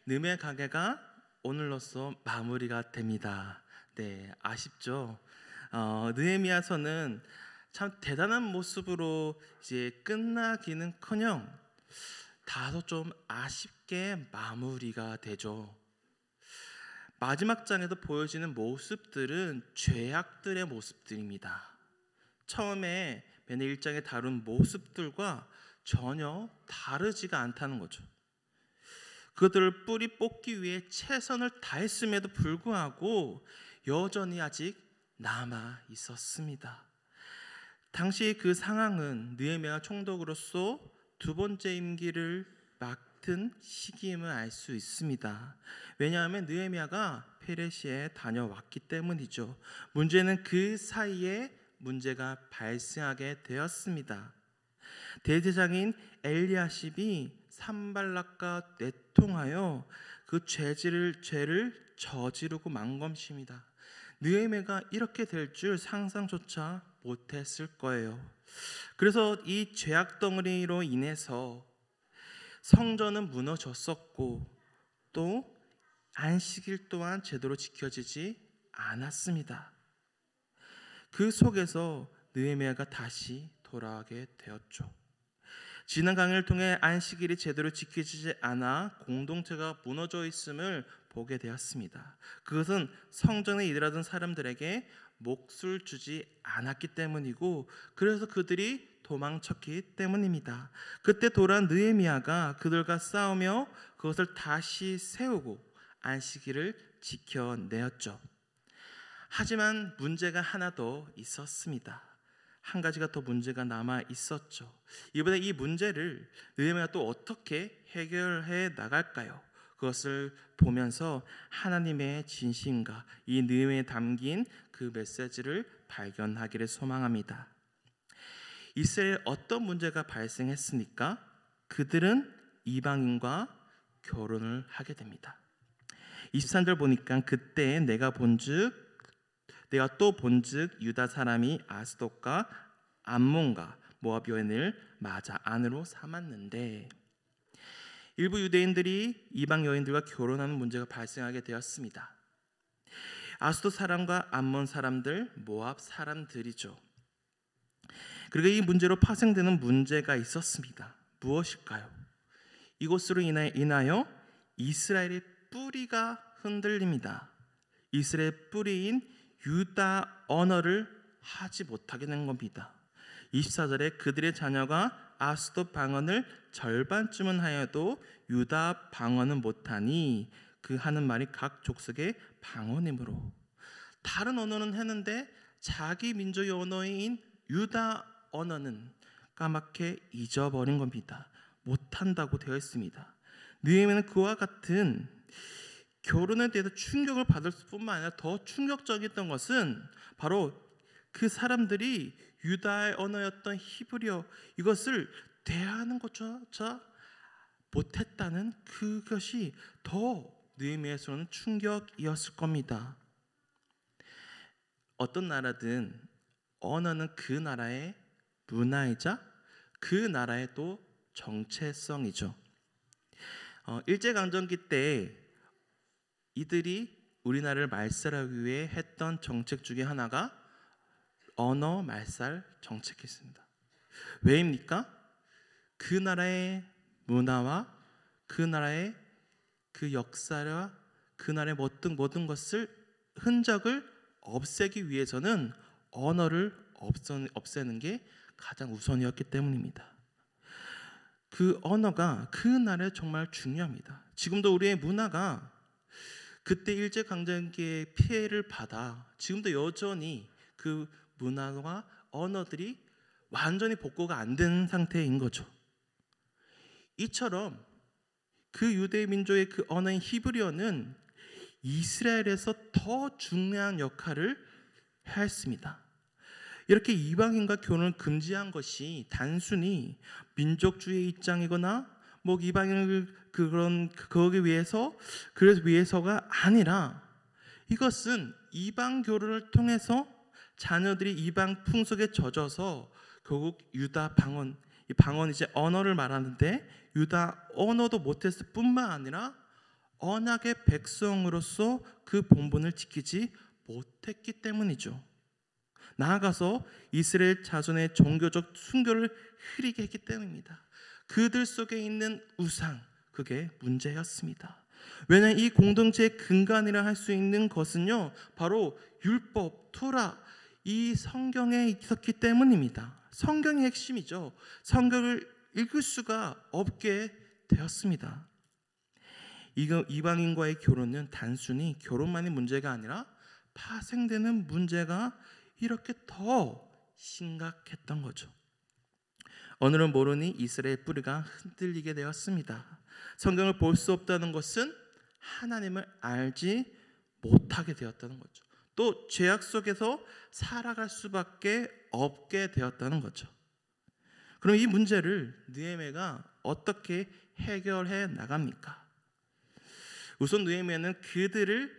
느헤미야 가게가 오늘로써 마무리가 됩니다. 네, 아쉽죠? 느헤미야서는 참 대단한 모습으로 이제 끝나기는커녕 다소 좀 아쉽게 마무리가 되죠. 마지막 장에서 보여지는 모습들은 죄악들의 모습들입니다. 처음에 맨 1장에 다룬 모습들과 전혀 다르지가 않다는 거죠. 그들을 뿌리 뽑기 위해 최선을 다했음에도 불구하고 여전히 아직 남아 있었습니다. 당시 그 상황은 느헤미야가 총독으로서 두 번째 임기를 맡은 시기임을 알 수 있습니다. 왜냐하면 느헤미야가 페르시아에 다녀왔기 때문이죠. 문제는 그 사이에 문제가 발생하게 되었습니다. 대제사장인 엘리야십이 산발락과 내통하여 그 죄를 저지르고 만 것입니다. 느헤미야가 이렇게 될 줄 상상조차 못했을 거예요. 그래서 이 죄악 덩어리로 인해서 성전은 무너졌었고 또 안식일 또한 제대로 지켜지지 않았습니다. 그 속에서 느헤미야가 다시 돌아가게 되었죠. 지난 강의를 통해 안식일이 제대로 지켜지지 않아 공동체가 무너져 있음을 보게 되었습니다. 그것은 성전에 일하던 사람들에게 몫을 주지 않았기 때문이고, 그래서 그들이 도망쳤기 때문입니다. 그때 돌아온 느헤미야가 그들과 싸우며 그것을 다시 세우고 안식일을 지켜내었죠. 하지만 문제가 하나 더 있었습니다. 한 가지가 더 문제가 남아 있었죠. 이번에 이 문제를 느헤미야가 또 어떻게 해결해 나갈까요? 그것을 보면서 하나님의 진심과 이 느헤미야에 담긴 그 메시지를 발견하기를 소망합니다. 이스라엘에 어떤 문제가 발생했습니까? 그들은 이방인과 결혼을 하게 됩니다. 23절 보니까 그때 내가 또 본즉 유다 사람이 아스돗과 암몬과 모압 여인을 맞아 아내로 삼았는데, 일부 유대인들이 이방 여인들과 결혼하는 문제가 발생하게 되었습니다. 아스돗 사람과 암몬 사람들, 모압 사람들이죠. 그리고 이 문제로 파생되는 문제가 있었습니다. 무엇일까요? 이것으로 인하여 이스라엘의 뿌리가 흔들립니다. 이스라엘의 뿌리인 유다 언어를 하지 못하게 된 겁니다. 24절에 그들의 자녀가 아스돗 방언을 절반쯤은 하여도 유다 방언은 못하니 그 하는 말이 각 족속의 방언이므로. 다른 언어는 했는데 자기 민족의 언어인 유다 언어는 까맣게 잊어버린 겁니다. 못한다고 되어 있습니다. 느헤미야는 그와 같은 결혼에 대해서 충격을 받을 뿐만 아니라 더 충격적이었던 것은 바로 그 사람들이 유다의 언어였던 히브리어, 이것을 대하는 것조차 못했다는 그것이 더 느헤미야에서는 충격이었을 겁니다. 어떤 나라든 언어는 그 나라의 문화이자 그 나라의 또 정체성이죠. 일제강점기 때 이들이 우리나라를 말살하기 위해 했던 정책 중에 하나가 언어 말살 정책이었습니다. 왜입니까? 그 나라의 문화와 그 나라의 그 역사와 그 나라의 모든 것을 흔적을 없애기 위해서는 언어를 없애는 게 가장 우선이었기 때문입니다. 그 언어가 그 나라에 정말 중요합니다. 지금도 우리의 문화가 그때 일제강점기의 피해를 받아 지금도 여전히 그 문화와 언어들이 완전히 복구가 안 된 상태인 거죠. 이처럼 그 유대 민족의 그 언어인 히브리어는 이스라엘에서 더 중요한 역할을 했습니다. 이렇게 이방인과 결혼을 금지한 것이 단순히 민족주의 입장이거나 이방인을 거기 위해서가 아니라, 이것은 이방 결혼을 통해서 자녀들이 이방 풍속에 젖어서 결국 유다 방언, 이 방언 이제 언어를 말하는데 유다 언어도 못했을 뿐만 아니라 언약의 백성으로서 그 본분을 지키지 못했기 때문이죠. 나아가서 이스라엘 자손의 종교적 순교를 흐리게 했기 때문입니다. 그들 속에 있는 우상, 그게 문제였습니다. 왜냐하면 이 공동체의 근간이라 할 수 있는 것은요, 바로 율법, 토라, 이 성경에 있었기 때문입니다. 성경의 핵심이죠. 성경을 읽을 수가 없게 되었습니다. 이방인과의 결혼은 단순히 결혼만이 문제가 아니라 파생되는 문제가 이렇게 더 심각했던 거죠. 오늘은 모르니 이스라엘 뿌리가 흔들리게 되었습니다. 성경을 볼 수 없다는 것은 하나님을 알지 못하게 되었다는 거죠. 또 죄악 속에서 살아갈 수밖에 없게 되었다는 거죠. 그럼 이 문제를 느헤미야가 어떻게 해결해 나갑니까? 우선 느헤미야는 그들을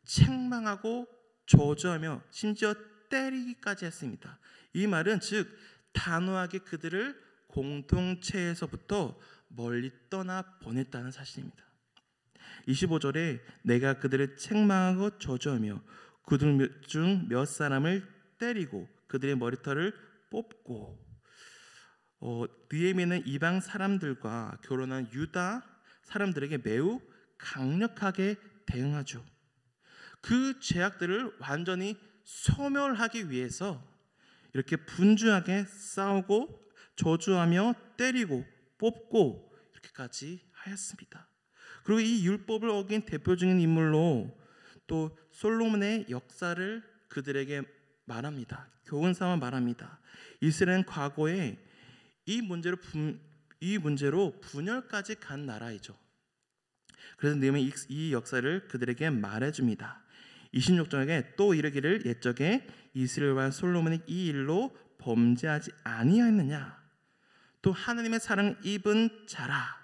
책망하고 저주하며 심지어 때리기까지 했습니다. 이 말은 즉 단호하게 그들을 공동체에서부터 멀리 떠나 보냈다는 사실입니다. 25절에 내가 그들을 책망하고 저주하며 그들 중 몇 사람을 때리고 그들의 머리털을 뽑고, 느헤미야는 이방 사람들과 결혼한 유다 사람들에게 매우 강력하게 대응하죠. 그 죄악들을 완전히 소멸하기 위해서 이렇게 분주하게 싸우고 저주하며 때리고 뽑고 이렇게까지 하였습니다. 그리고 이 율법을 어긴 대표적인 인물로 또 솔로몬의 역사를 그들에게 말합니다. 교훈 삼아 말합니다. 이스라엘은 과거에 이 문제로 분열까지 간 나라이죠. 그래서 느헤미야 이 역사를 그들에게 말해줍니다. 26절에 또 이르기를 옛적에 이스라엘과 솔로몬이 이 일로 범죄하지 아니하였느냐, 또 하나님의 사랑을 입은 자라,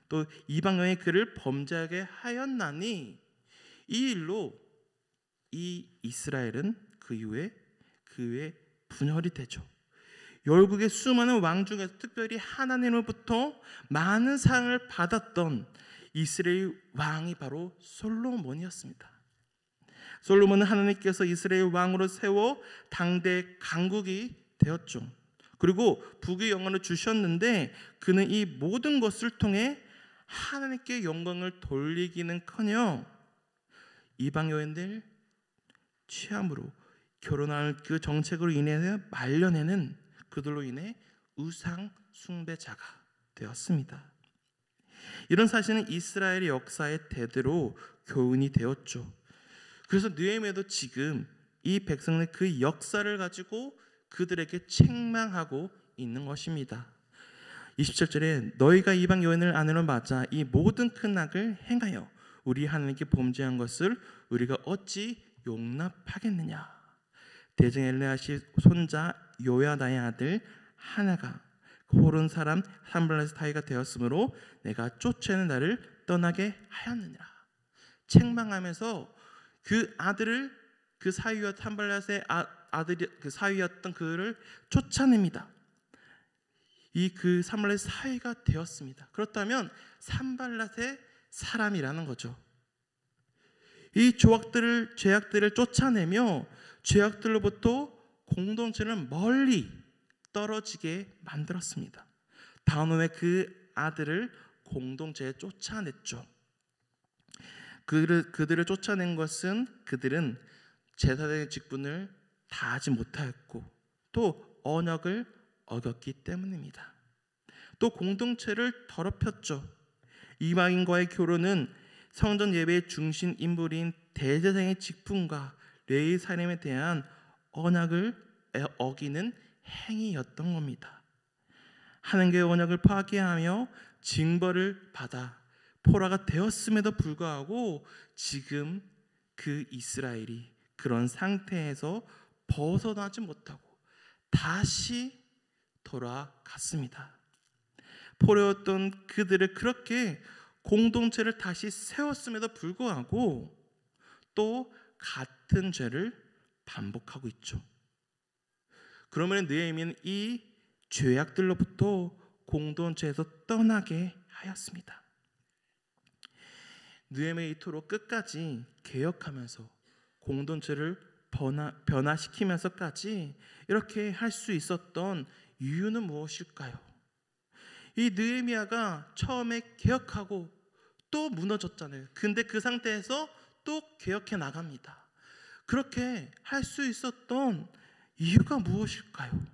또 이방 여인의 그를 범죄하게 하였나니, 이 일로 이 이스라엘은 그 이후에 분열이 되죠. 열국의 수많은 왕 중에서 특별히 하나님으로부터 많은 사랑을 받았던 이스라엘 왕이 바로 솔로몬이었습니다. 솔로몬은 하나님께서 이스라엘 왕으로 세워 당대 강국이 되었죠. 그리고 북의 영광을 주셨는데 그는 이 모든 것을 통해 하나님께 영광을 돌리기는커녕 이방 여인들 취함으로 결혼할 그 정책으로 인해 말려내는 그들로 인해 우상 숭배자가 되었습니다. 이런 사실은 이스라엘의 역사의 대대로 교훈이 되었죠. 그래서 느헤미야도 지금 이 백성의 그 역사를 가지고 그들에게 책망하고 있는 것입니다. 27절에 너희가 이방 여인을 아내로 맞아 이 모든 큰 악을 행하여 우리 하나님께 범죄한 것을 우리가 어찌 용납하겠느냐. 대장 엘레아시 손자 요야다의 아들 하나가 호른 사람 산발랏의 사위가 되었으므로 내가 쫓아내는 나를 떠나게 하였느니라. 책망하면서 그 아들을, 그 사위와 산발랏의 아들이 그 사위였던 그를 쫓아냅니다. 그 산발랏의 사위가 되었습니다. 그렇다면 산발랏의 사람이라는 거죠. 이 죄악들을 쫓아내며 죄악들로부터 공동체를 멀리 떨어지게 만들었습니다. 다음에 그 아들을 공동체에 쫓아냈죠. 그들을 쫓아낸 것은 그들은 제사장의 직분을 다하지 못하였고 또 언약을 어겼기 때문입니다. 또 공동체를 더럽혔죠. 이방인과의 결혼은 성전 예배의 중심 인물인 대제사장의 직분과 레위 사람에 대한 언약을 어기는 행위였던 겁니다. 하나님의 언약을 파괴하며 징벌을 받아 포로가 되었음에도 불구하고 지금 그 이스라엘이 그런 상태에서 벗어나지 못하고 다시 돌아갔습니다. 포로였던 그들을 그렇게 공동체를 다시 세웠음에도 불구하고 또 같은 죄를 반복하고 있죠. 그러면 느헤미야는 이 죄악들로부터 공동체에서 떠나게 하였습니다. 느헤미야 이토록 끝까지 개혁하면서 공동체를 변화시키면서까지 이렇게 할 수 있었던 이유는 무엇일까요? 이 느헤미야가 처음에 개혁하고 또 무너졌잖아요. 근데 그 상태에서 또 개혁해 나갑니다. 그렇게 할 수 있었던 이유가 무엇일까요?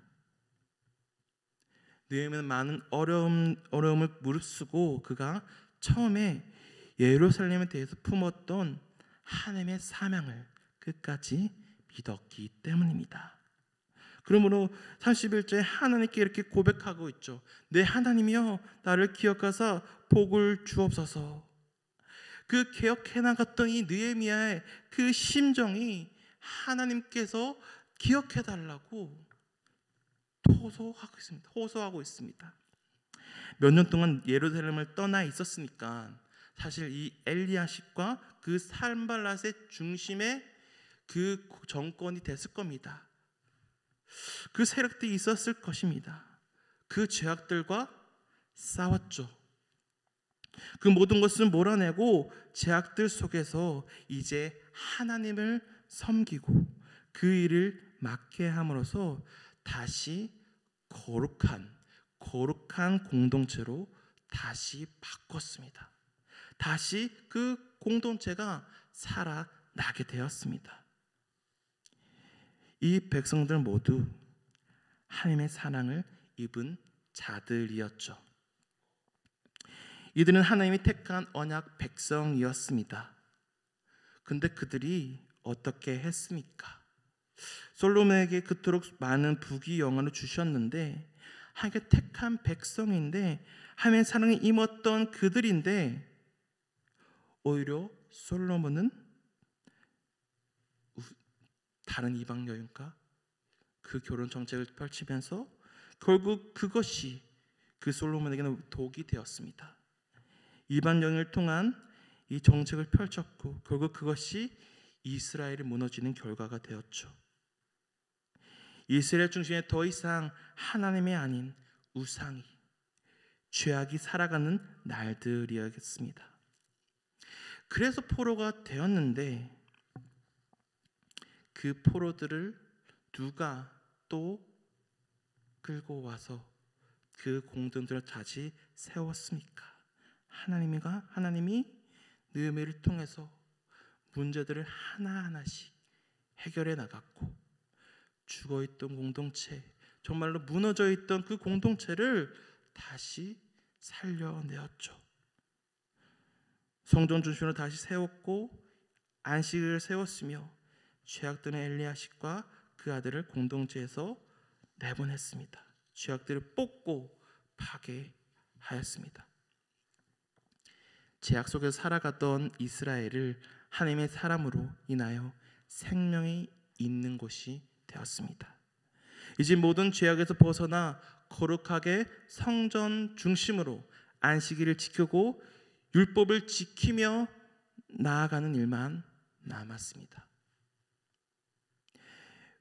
느헤미야는 많은 어려움을 무릅쓰고 그가 처음에 예루살렘에 대해서 품었던 하나님의 사명을 끝까지 믿었기 때문입니다. 그러므로 31절에 하나님께 이렇게 고백하고 있죠. 내 하나님이여 나를 기억하사 복을 주옵소서. 그 개혁해 나갔던 이 느헤미야의 그 심정이 하나님께서 기억해 달라고 호소하고 있습니다. 몇 년 동안 예루살렘을 떠나 있었으니까 사실 이 엘리야십과 그 산발랏의 중심에 그 정권이 됐을 겁니다. 그 세력들이 있었을 것입니다. 그 죄악들과 싸웠죠. 그 모든 것을 몰아내고 죄악들 속에서 이제 하나님을 섬기고 그 일을 맡게 함으로써 다시 거룩한 공동체로 다시 바꿨습니다. 다시 그 공동체가 살아나게 되었습니다. 이 백성들 모두 하나님의 사랑을 입은 자들이었죠. 이들은 하나님이 택한 언약 백성이었습니다. 근데 그들이 어떻게 했습니까? 솔로몬에게 그토록 많은 부귀 영화를 주셨는데 하나님께 택한 백성인데 하나님의 사랑이 임했던 그들인데 오히려 솔로몬은 다른 이방 여인과 그 결혼 정책을 펼치면서 결국 그것이 그 솔로몬에게는 독이 되었습니다. 이방 여인을 통한 이 정책을 펼쳤고 결국 그것이 이스라엘이 무너지는 결과가 되었죠. 이스라엘 중심에 더 이상 하나님이 아닌 우상이, 죄악이 살아가는 날들이었습니다. 그래서 포로가 되었는데 그 포로들을 누가 또 끌고 와서 그 공동들을 다시 세웠습니까? 하나님이 느헤미야를 통해서 문제들을 하나하나씩 해결해 나갔고 죽어있던 공동체, 정말로 무너져 있던 그 공동체를 다시 살려내었죠. 성전 중심으로 다시 세웠고 안식을 세웠으며 죄악들은 엘리야십과 그 아들을 공동체에서 내보냈습니다. 죄악들을 뽑고 파괴하였습니다. 죄악 속에서 살아가던 이스라엘을 하나님의 사람으로 인하여 생명이 있는 곳이 되었습니다. 이제 모든 죄악에서 벗어나 거룩하게 성전 중심으로 안식일을 지키고 율법을 지키며 나아가는 일만 남았습니다.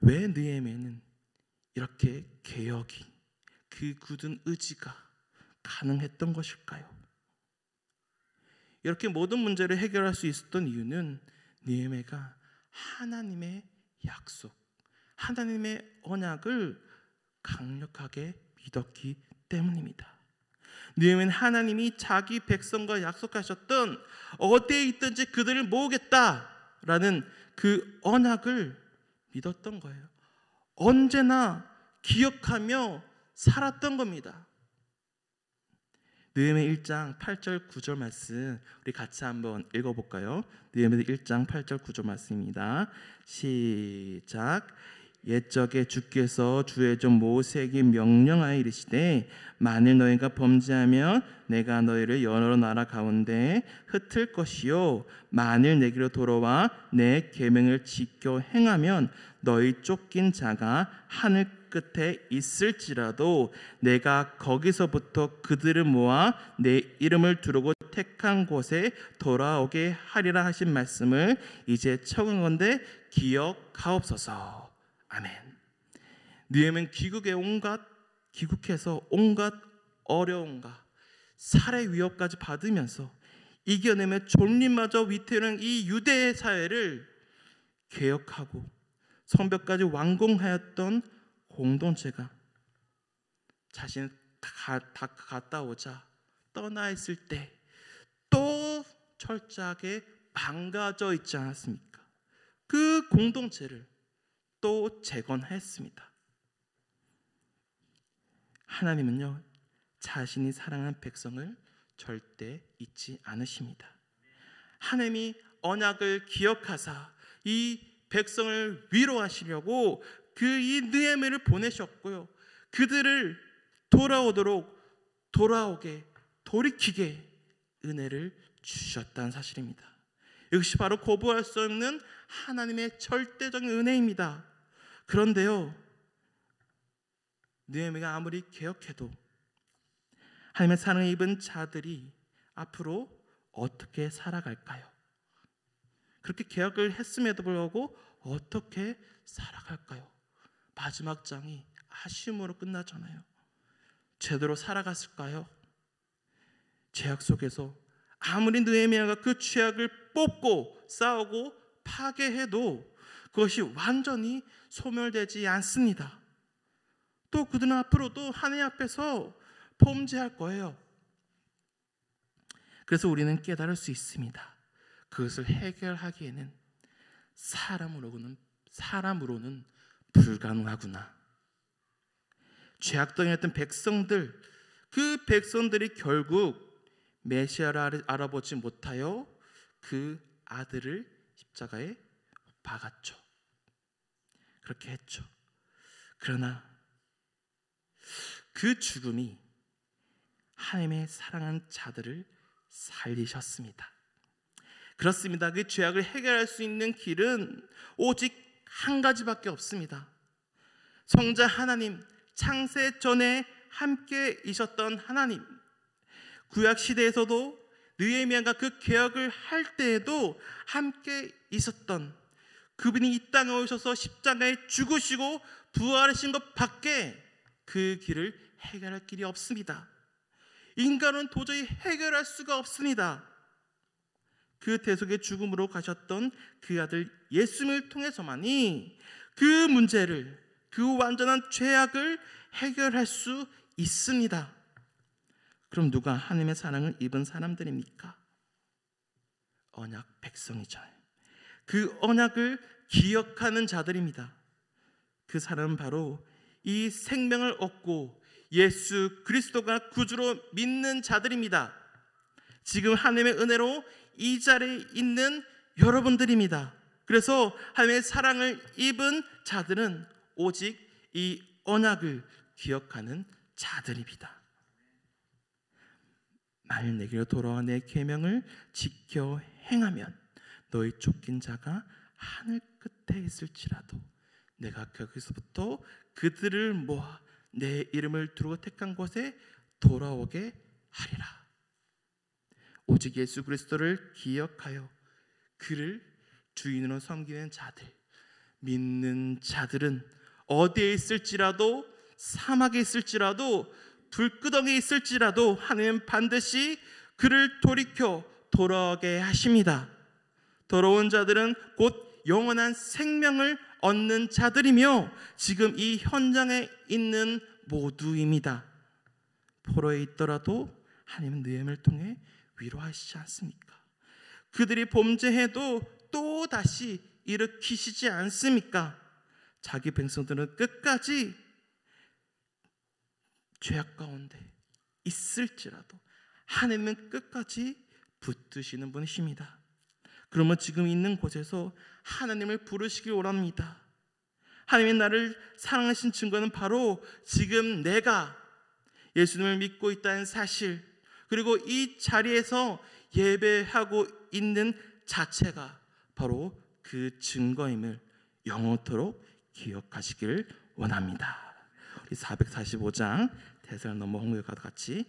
왜 느헤미야는 이렇게 개혁이, 그 굳은 의지가 가능했던 것일까요? 이렇게 모든 문제를 해결할 수 있었던 이유는 느헤미야가 하나님의 약속, 하나님의 언약을 강력하게 믿었기 때문입니다. 느헤미야는 하나님이 자기 백성과 약속하셨던 어디에 있든지 그들을 모으겠다라는 그 언약을 믿었던 거예요. 언제나 기억하며 살았던 겁니다. 느헤미야 1장 8절 9절 말씀 우리 같이 한번 읽어볼까요? 느헤미야 1장 8절 9절 말씀입니다. 시작. 옛적에 주께서 주의 종 모세에게 명령하여 이르시되 만일 너희가 범죄하면 내가 너희를 여러 나라 가운데 흩을 것이요 만일 내게로 돌아와 내 계명을 지켜 행하면 너희 쫓긴 자가 하늘 끝에 있을지라도 내가 거기서부터 그들을 모아 내 이름을 두르고 택한 곳에 돌아오게 하리라 하신 말씀을 이제 청하건대 기억하옵소서. 아멘. 느헤미야는 귀국해서 온갖 어려움과 살해 위협까지 받으면서 이겨내며 존립마저 위태로운 이 유대 사회를 개혁하고 성벽까지 완공하였던 공동체가 자신이 다 갔다 오자 떠나 있을 때 또 철저하게 망가져 있지 않았습니까? 그 공동체를 또 재건했습니다. 하나님은요, 자신이 사랑하는 백성을 절대 잊지 않으십니다. 하나님이 언약을 기억하사 이 백성을 위로하시려고 그 이 느헤미야를 보내셨고요, 그들을 돌아오게 돌이키게 은혜를 주셨다는 사실입니다. 이것이 바로 거부할 수 없는 하나님의 절대적인 은혜입니다. 그런데요, 느헤미야가 아무리 개혁해도 하나님의 사랑을 입은 자들이 앞으로 어떻게 살아갈까요? 그렇게 개혁을 했음에도 불구하고 어떻게 살아갈까요? 마지막 장이 아쉬움으로 끝나잖아요. 제대로 살아갔을까요? 죄악 속에서 아무리 느헤미야가 그 죄악을 뽑고 싸우고 파괴해도 그것이 완전히 소멸되지 않습니다. 또 그들은 앞으로도 하나님 앞에서 범죄할 거예요. 그래서 우리는 깨달을 수 있습니다. 그것을 해결하기에는 사람으로는 불가능하구나. 죄악덩이였던 백성들, 그 백성들이 결국 메시아를 알아보지 못하여 그 아들을 십자가에 박았죠. 그렇게 했죠. 그러나 그 죽음이 하나님의 사랑하는 자들을 살리셨습니다. 그렇습니다. 그 죄악을 해결할 수 있는 길은 오직 한 가지밖에 없습니다. 성자 하나님, 창세 전에 함께 있었던 하나님, 구약 시대에서도 느헤미야가 그 개혁을 할 때에도 함께 있었던 그분이 이 땅에 오셔서 십자가에 죽으시고 부활하신 것 밖에 그 길을 해결할 길이 없습니다. 인간은 도저히 해결할 수가 없습니다. 그 대속의 죽음으로 가셨던 그 아들 예수님을 통해서만이 그 문제를, 그 완전한 죄악을 해결할 수 있습니다. 그럼 누가 하나님의 사랑을 입은 사람들입니까? 언약 백성이잖아요. 그 언약을 기억하는 자들입니다. 그 사람은 바로 이 생명을 얻고 예수 그리스도가 구주로 믿는 자들입니다. 지금 하나님의 은혜로 이 자리에 있는 여러분들입니다. 그래서 하나님의 사랑을 입은 자들은 오직 이 언약을 기억하는 자들입니다. 만일 내게로 돌아와 내 계명을 지켜 행하면 너희 쫓긴 자가 하늘 끝에 있을지라도 내가 거기서부터 그들을 모아 내 이름을 두르고 택한 곳에 돌아오게 하리라. 오직 예수 그리스도를 기억하여 그를 주인으로 섬기는 자들, 믿는 자들은 어디에 있을지라도, 사막에 있을지라도, 불구덩이에 있을지라도 하나님은 반드시 그를 돌이켜 돌아오게 하십니다. 돌아온 자들은 곧 영원한 생명을 얻는 자들이며 지금 이 현장에 있는 모두입니다. 포로에 있더라도 하나님은 느헤미야를 통해 위로하시지 않습니까? 그들이 범죄해도 또 다시 일으키시지 않습니까? 자기 백성들은 끝까지 죄악 가운데 있을지라도 하나님은 끝까지 붙드시는 분이십니다. 그러면 지금 있는 곳에서 하나님을 부르시길 원합니다. 하나님이 나를 사랑하신 증거는 바로 지금 내가 예수님을 믿고 있다는 사실, 그리고 이 자리에서 예배하고 있는 자체가 바로 그 증거임을 영원토록 기억하시길 원합니다. 우리 445장 대사를 넘어 홍역과 같이